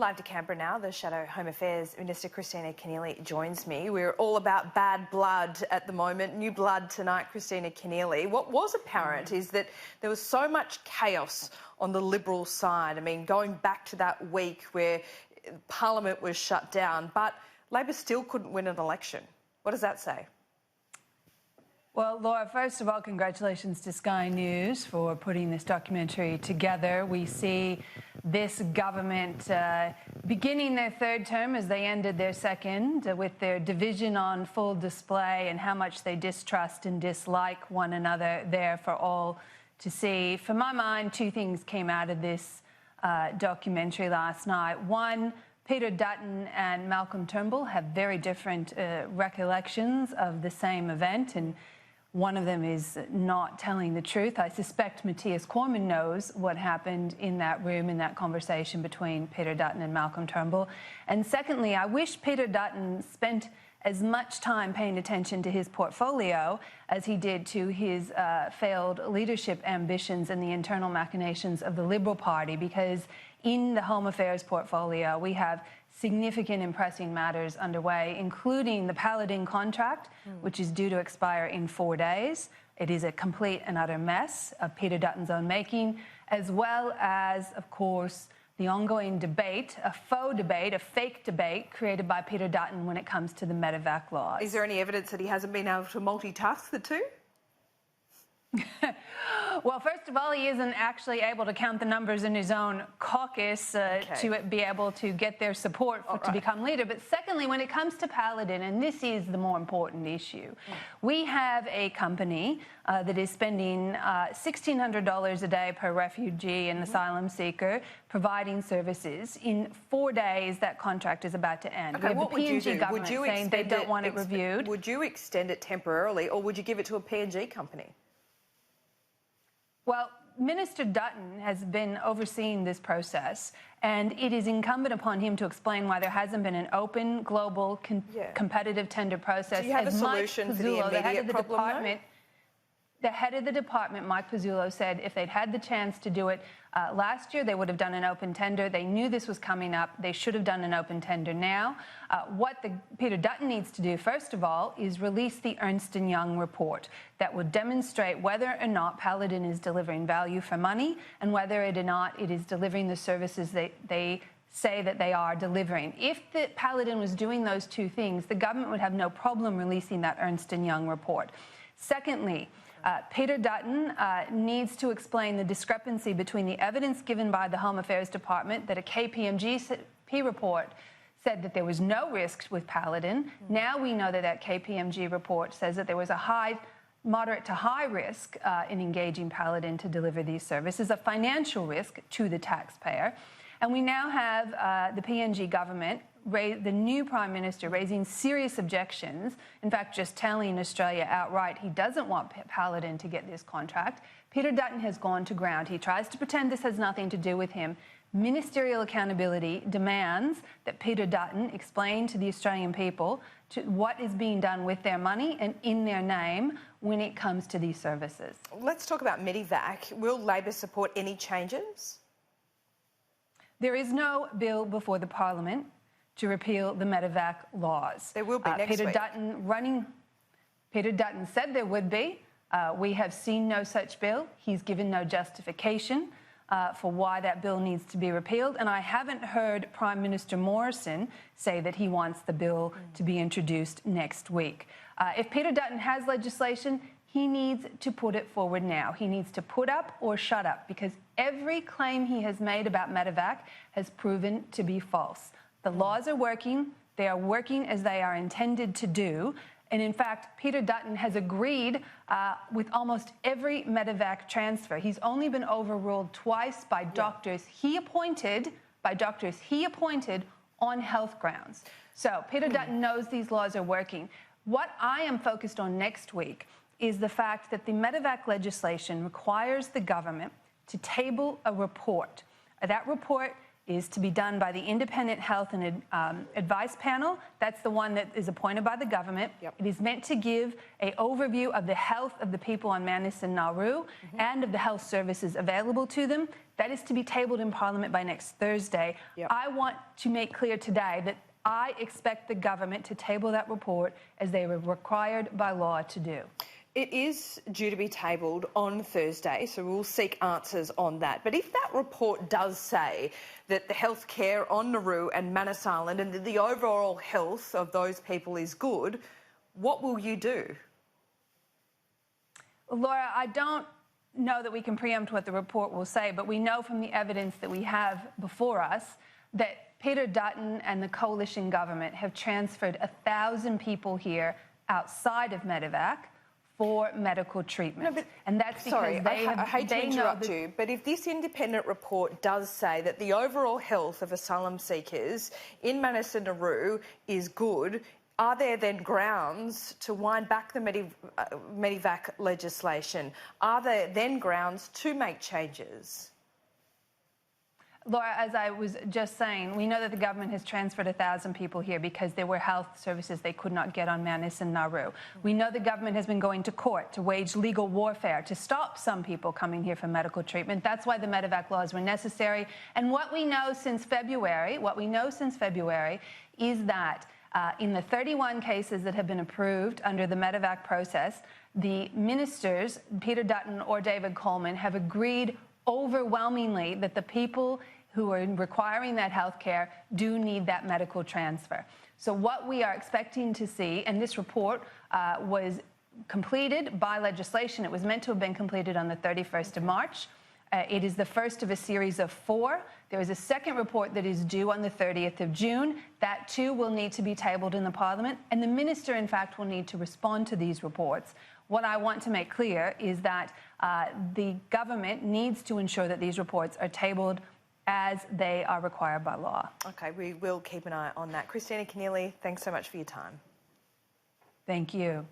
Live to Canberra now, the Shadow Home Affairs Minister Kristina Keneally joins me. We're all about bad blood at the moment, new blood tonight, Kristina Keneally. What was apparent is that there was so much chaos on the Liberal side. I mean, going back to that week where Parliament was shut down, but Labor still couldn't win an election. What does that say? Well, Laura, first of all, congratulations to Sky News for putting this documentary together. We see this government beginning their third term as they ended their second, with their division on full display and how much they distrust and dislike one another there for all to see. For my mind, two things came out of this documentary last night. One, Peter Dutton and Malcolm Turnbull have very different recollections of the same event, and one of them is not telling the truth. I suspect Matthias Cormann knows what happened in that room, in that conversation between Peter Dutton and Malcolm Turnbull. And secondly, I wish Peter Dutton spent as much time paying attention to his portfolio as he did to his failed leadership ambitions and the internal machinations of the Liberal Party, because in the Home Affairs portfolio we have significant and pressing matters underway, including the Paladin contract, which is due to expire in 4 days. It is a complete and utter mess of Peter Dutton's own making, as well as, of course, the ongoing debate, a faux debate, a fake debate created by Peter Dutton when it comes to the medevac laws. Is there any evidence that he hasn't been able to multitask the two? Well, first of all, he isn't actually able to count the numbers in his own caucus to be able to get their support to become leader. But secondly, when it comes to Paladin, and this is the more important issue, we have a company that is spending $1,600 a day per refugee and asylum seeker providing services. In 4 days, that contract is about to end. Okay, we have what the would you PNG do? government saying they don't want it reviewed. Would you extend it temporarily, or would you give it to a PNG company? Well, Minister Dutton has been overseeing this process, and it is incumbent upon him to explain why there hasn't been an open, global, competitive tender process. Do you have a solution for the immediate problem? The head of the department, Mike Pizzullo, said if they'd had the chance to do it last year, they would have done an open tender. They knew this was coming up. They should have done an open tender now. What Peter Dutton needs to do, first of all, is release the Ernst & Young report that will demonstrate whether or not Paladin is delivering value for money and whether or not it is delivering the services they say that they are delivering. If the Paladin was doing those two things, the government would have no problem releasing that Ernst & Young report. Secondly, Peter Dutton needs to explain the discrepancy between the evidence given by the Home Affairs Department that a KPMG report said that there was no risk with Paladin. Now we know that that KPMG report says that there was a moderate to high risk in engaging Paladin to deliver these services, a financial risk to the taxpayer. And we now have the PNG government, the new Prime Minister, raising serious objections, in fact, just telling Australia outright he doesn't want Paladin to get this contract. Peter Dutton has gone to ground. He tries to pretend this has nothing to do with him. Ministerial accountability demands that Peter Dutton explain to the Australian people what is being done with their money and in their name when it comes to these services. Let's talk about Medevac. Will Labor support any changes? There is no bill before the Parliament to repeal the medevac laws. There will be next week. Peter Dutton said there would be. We have seen no such bill. He's given no justification for why that bill needs to be repealed. And I haven't heard Prime Minister Morrison say that he wants the bill to be introduced next week. If Peter Dutton has legislation, he needs to put it forward now. He needs to put up or shut up, because every claim he has made about medevac has proven to be false. The laws are working. They are working as they are intended to do. And in fact, Peter Dutton has agreed with almost every medevac transfer. He's only been overruled twice by doctors he appointed, on health grounds. So Peter Dutton knows these laws are working. What I am focused on next week is the fact that the medevac legislation requires the government to table a report. That report is to be done by the Independent Health and Advice Panel. That's the one that is appointed by the government. Yep. It is meant to give an overview of the health of the people on Manus and Nauru and of the health services available to them. That is to be tabled in Parliament by next Thursday. Yep. I want to make clear today that I expect the government to table that report as they were required by law to do. It is due to be tabled on Thursday, so we'll seek answers on that. But if that report does say that the healthcare on Nauru and Manus Island and that the overall health of those people is good, what will you do? Laura, I don't know that we can preempt what the report will say, but we know from the evidence that we have before us that Peter Dutton and the coalition government have transferred 1,000 people here outside of Medevac for medical treatment. No, and that's because I hate to interrupt you, but if this independent report does say that the overall health of asylum seekers in Manus and Nauru is good, are there then grounds to wind back the Medevac legislation? Are there then grounds to make changes? Laura, as I was just saying, we know that the government has transferred 1,000 people here because there were health services they could not get on Manus and Nauru. We know the government has been going to court to wage legal warfare to stop some people coming here for medical treatment. That's why the Medevac laws were necessary. And what we know since February, is that in the 31 cases that have been approved under the Medevac process, the ministers, Peter Dutton or David Coleman, have agreed overwhelmingly that the people who are requiring that health care do need that medical transfer. So what we are expecting to see, and this report was completed by legislation. It was meant to have been completed on the 31st of March. It is the first of a series of 4. There is a second report that is due on the 30th of June. That too will need to be tabled in the Parliament, and the minister, in fact, will need to respond to these reports. What I want to make clear is that the government needs to ensure that these reports are tabled as they are required by law. OK, we will keep an eye on that. Kristina Keneally, thanks so much for your time. Thank you.